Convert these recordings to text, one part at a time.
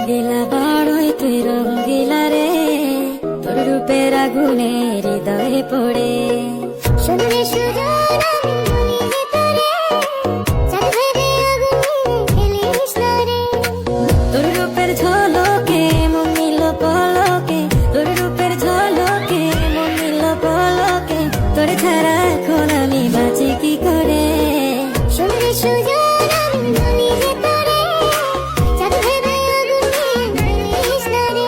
রঙ্গিলা বাড়ই তুই রঙ্গিলা রে, তোর রূপের আগুনে হৃদয়ে পড়ে। সোনারে সুজন আমি বলি যে তোরে, চাঁদ ভেবে আগুনে ফেলিস না রে। তোর রূপের ঝলকে মন নিল পলকে, তোর রূপের ঝলকে মন নিল পলকে, তোর ছাড়া এখন আমি বাঁচি কি করে। সোনারে সুজন আমি বলি যে তোরে, চাঁদ ভেবে আগুনে ফেলিস না রে।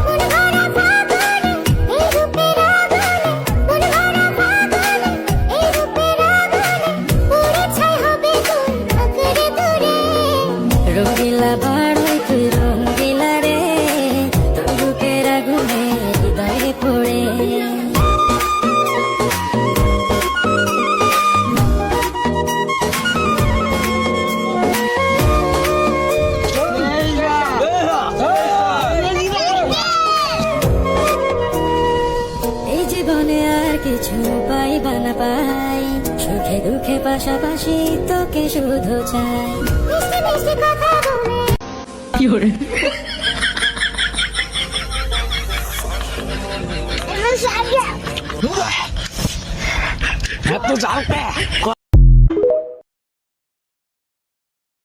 মন ভরা ফাগুনে এই রূপের আগুনে, মন ভরা ফাগুনে এই রূপের আগুনে, পুড়ে ছাই হবে কোন আঁকড়ে ধরে। রঙ্গিলা বাড়ই তুই রঙ্গিলা রে, তোর রূপের আগুনে হৃদয়ে পড়ে। এই জীবনে আর কিছু পাইবা না পাই, সুখে দুঃখে পাশাপাশি তোকে শুধু চাই। মিষ্টি মিষ্টি কথা বলে এত জাল